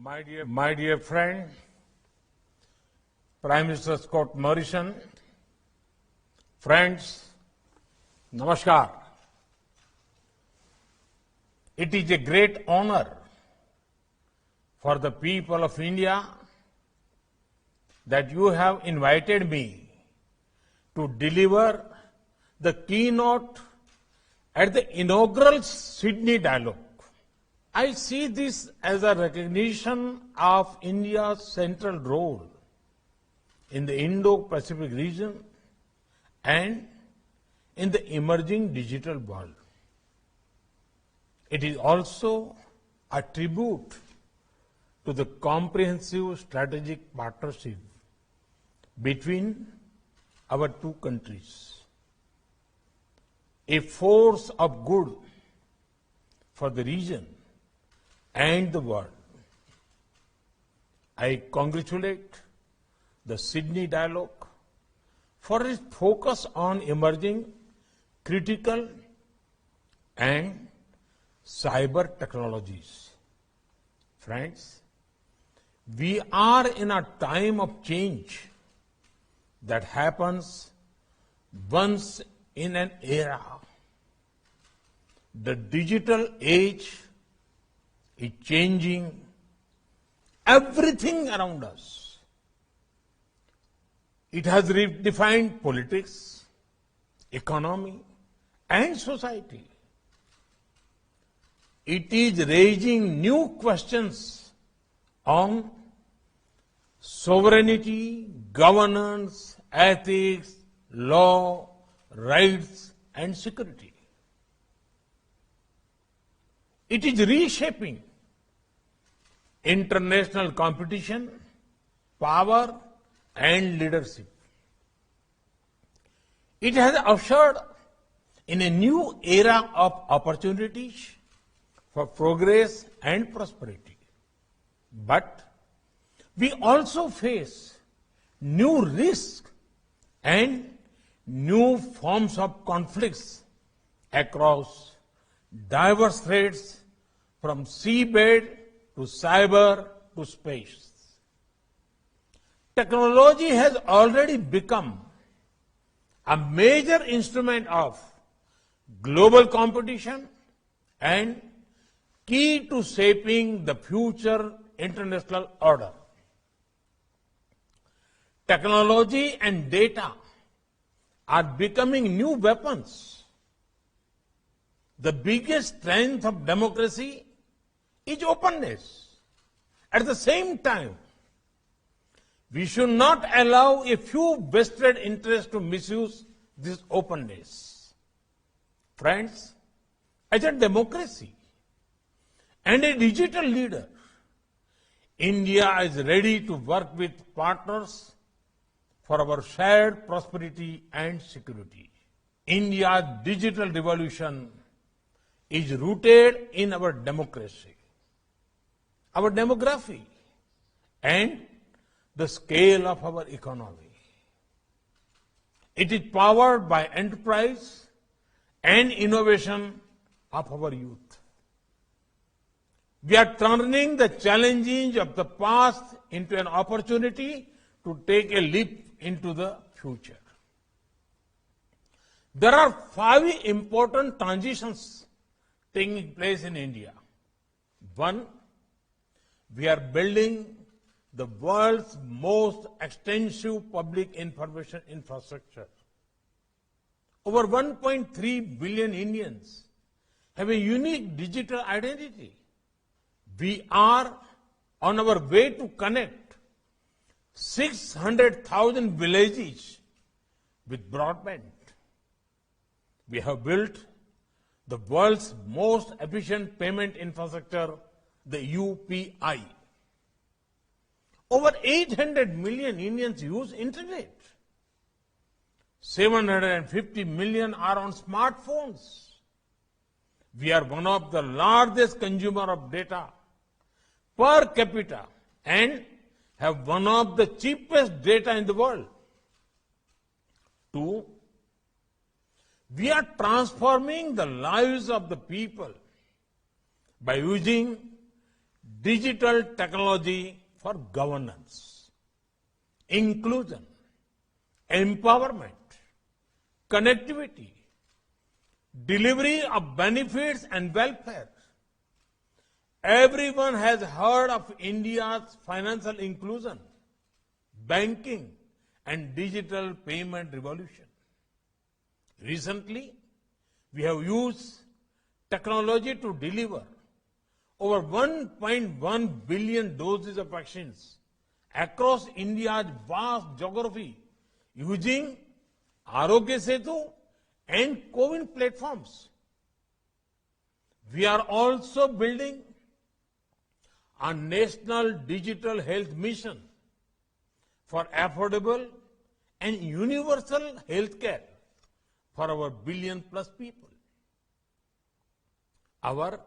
My dear friend, Prime Minister Scott Morrison, friends, Namaskar. It is a great honor for the people of India that you have invited me to deliver the keynote at the inaugural Sydney Dialogue. I see this as a recognition of India's central role in the Indo-Pacific region and in the emerging digital world. It is also a tribute to the comprehensive strategic partnership between our two countries, a force of good for the region and the world. I congratulate the Sydney Dialogue for its focus on emerging critical and cyber technologies. Friends, we are in a time of change that happens once in an era. The digital age is changing everything around us. It has redefined politics, economy, and society. It is raising new questions on sovereignty, governance, ethics, law, rights, and security. It is reshaping international competition, power, and leadership. It has ushered in a new era of opportunities for progress and prosperity. But we also face new risks and new forms of conflicts across diverse threats from seabed to cyber to space. Technology has already become a major instrument of global competition and key to shaping the future international order. Technology and data are becoming new weapons. The biggest strength of democracy is openness. At the same time, we should not allow a few vested interests to misuse this openness. Friends, as a democracy and a digital leader, India is ready to work with partners for our shared prosperity and security. India's digital revolution is rooted in our democracy, our demography, and the scale of our economy. It is powered by enterprise and innovation of our youth. We are turning the challenges of the past into an opportunity to take a leap into the future. There are 5 important transitions taking place in India. 1, we are building the world's most extensive public information infrastructure. Over 1.3 billion Indians have a unique digital identity. We are on our way to connect 600,000 villages with broadband. We have built the world's most efficient payment infrastructure, the UPI. Over 800 million Indians use internet. 750 million are on smartphones. We are one of the largest consumer of data per capita and have one of the cheapest data in the world. 2, we are transforming the lives of the people by using digital technology for governance, inclusion, empowerment, connectivity, delivery of benefits and welfare. Everyone has heard of India's financial inclusion, banking, and digital payment revolution. Recently, we have used technology to deliver over 1.1 billion doses of vaccines across India's vast geography using Arogya Setu and CoWIN platforms. We are also building a national digital health mission for affordable and universal healthcare for our billion-plus people. Our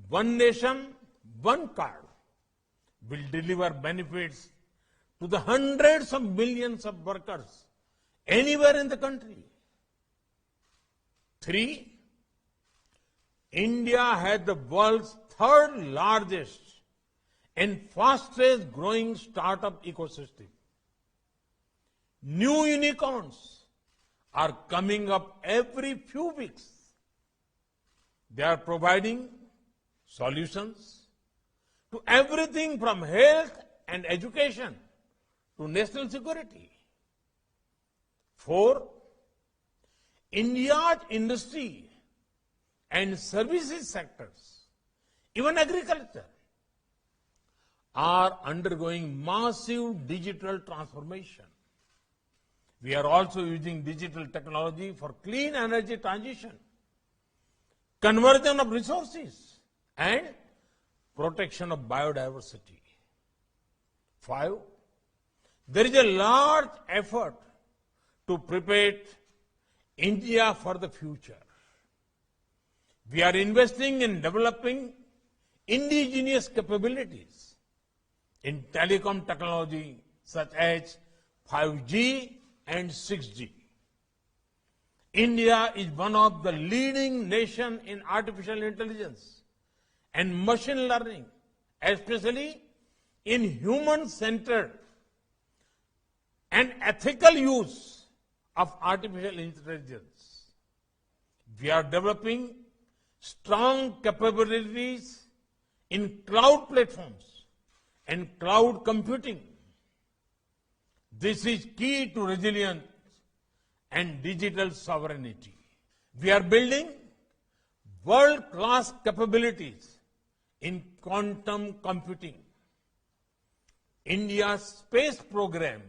One Nation, One Card will deliver benefits to the hundreds of millions of workers anywhere in the country. 3, India has the world's third largest and fastest growing startup ecosystem. New unicorns are coming up every few weeks. They are providing solutions to everything from health and education to national security. 4, India's industry and services sectors, even agriculture, are undergoing massive digital transformation. We are also using digital technology for clean energy transition, conversion of resources, and protection of biodiversity. 5, there is a large effort to prepare India for the future. We are investing in developing indigenous capabilities in telecom technology such as 5G and 6G. India is one of the leading nations in artificial intelligence and machine learning, especially in human-centered and ethical use of artificial intelligence. We are developing strong capabilities in cloud platforms and cloud computing. This is key to resilience and digital sovereignty. We are building world-class capabilities in quantum computing. India's space program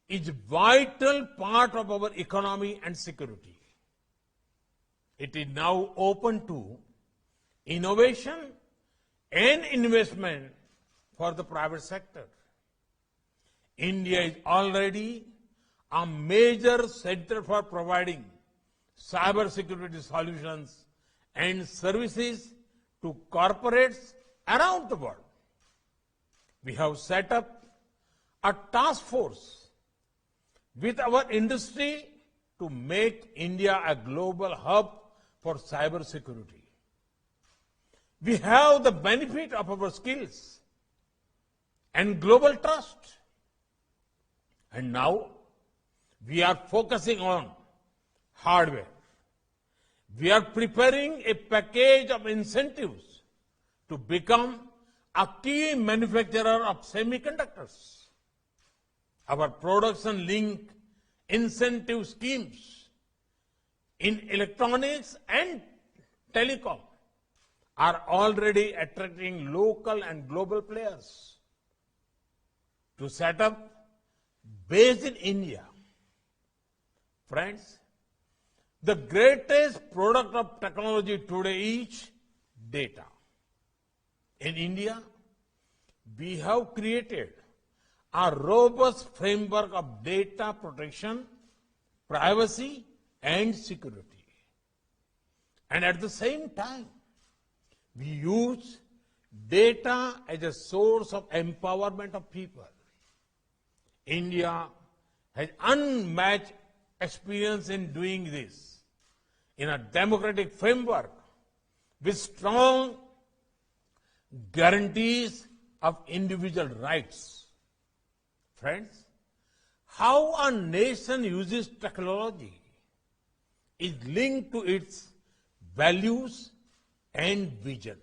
is a vital part of our economy and security. It is now open to innovation and investment for the private sector. India is already a major center for providing cybersecurity solutions and services to corporates around the world. We have set up a task force with our industry to make India a global hub for cybersecurity. We have the benefit of our skills and global trust. And now we are focusing on hardware. We are preparing a package of incentives to become a key manufacturer of semiconductors. Our production-linked incentive schemes in electronics and telecom are already attracting local and global players. To set up base in India, friends, the greatest product of technology today is data. In India, we have created a robust framework of data protection, privacy, and security. And at the same time, we use data as a source of empowerment of people. India has unmatched experience in doing this in a democratic framework with strong guarantees of individual rights. Friends, how a nation uses technology is linked to its values and vision.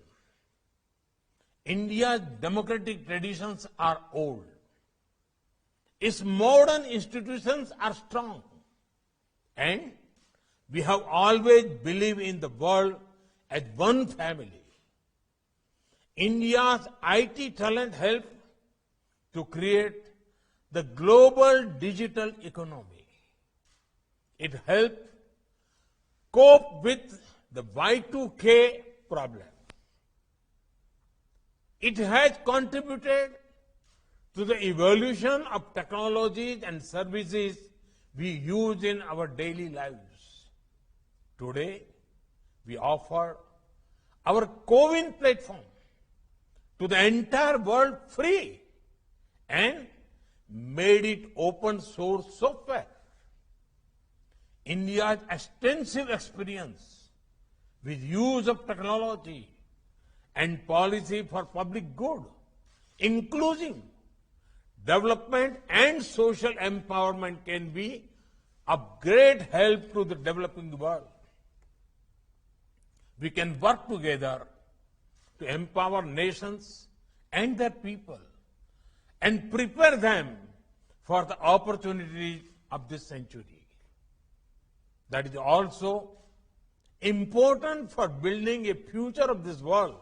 India's democratic traditions are old. Its modern institutions are strong. And we have always believed in the world as one family. India's IT talent helped to create the global digital economy. It helped cope with the Y2K problem. It has contributed to the evolution of technologies and services we use in our daily lives. Today, we offer our CoWIN platform to the entire world free and made it open source software. India's extensive experience with use of technology and policy for public good, including development and social empowerment, can be of great help to the developing world. We can work together to empower nations and their people and prepare them for the opportunities of this century. That is also important for building a future of this world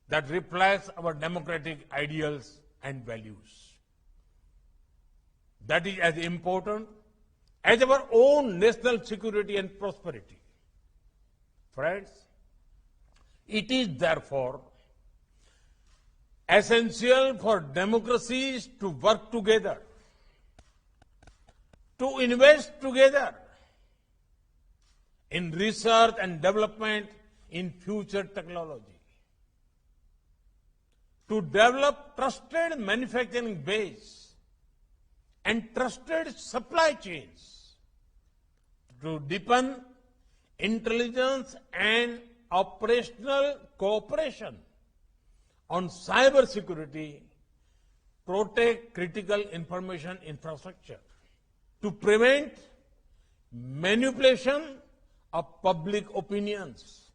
that reflects our democratic ideals and values. That is as important as our own national security and prosperity. Friends, it is therefore essential for democracies to work together, to invest together in research and development in future technology, to develop trusted manufacturing base and trusted supply chains, to deepen intelligence and operational cooperation on cyber security, protect critical information infrastructure, to prevent manipulation of public opinions,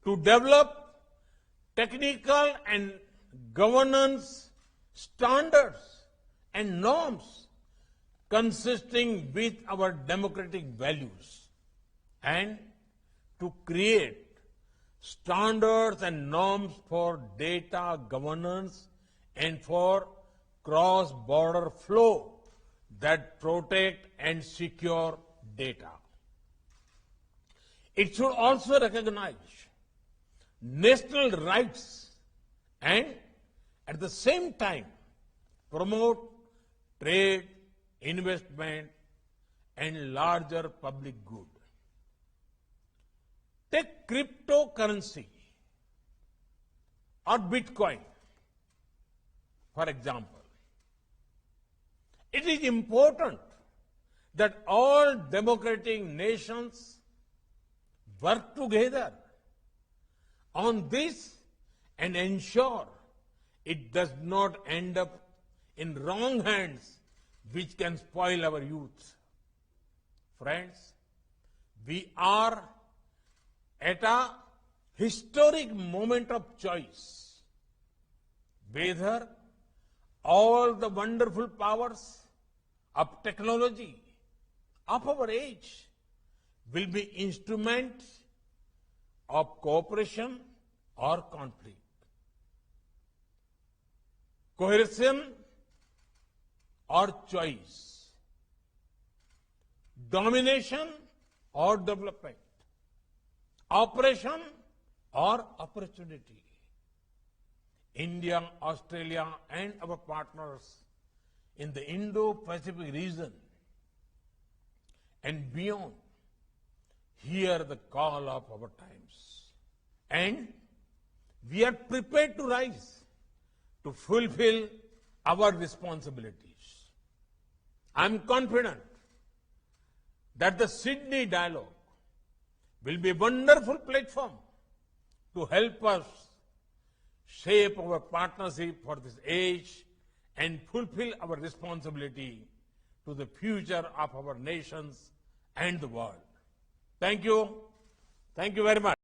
to develop technical and governance standards and norms consisting with our democratic values, and to create standards and norms for data governance and for cross-border flow that protect and secure data. It should also recognize national rights and at the same time promote trade, investment, and larger public good. Take cryptocurrency or Bitcoin, for example. It is important that all democratic nations work together on this and ensure it does not end up in wrong hands, which can spoil our youth. Friends, we are at a historic moment of choice, whether all the wonderful powers of technology of our age will be instruments of cooperation or conflict, coercion or choice, domination or development, operation or opportunity. India, Australia, and our partners in the Indo-Pacific region and beyond hear the call of our times. And we are prepared to rise to fulfill our responsibilities. I am confident that the Sydney Dialogue will be a wonderful platform to help us shape our partnership for this age, and fulfill our responsibility to the future of our nations and the world. Thank you. Thank you very much.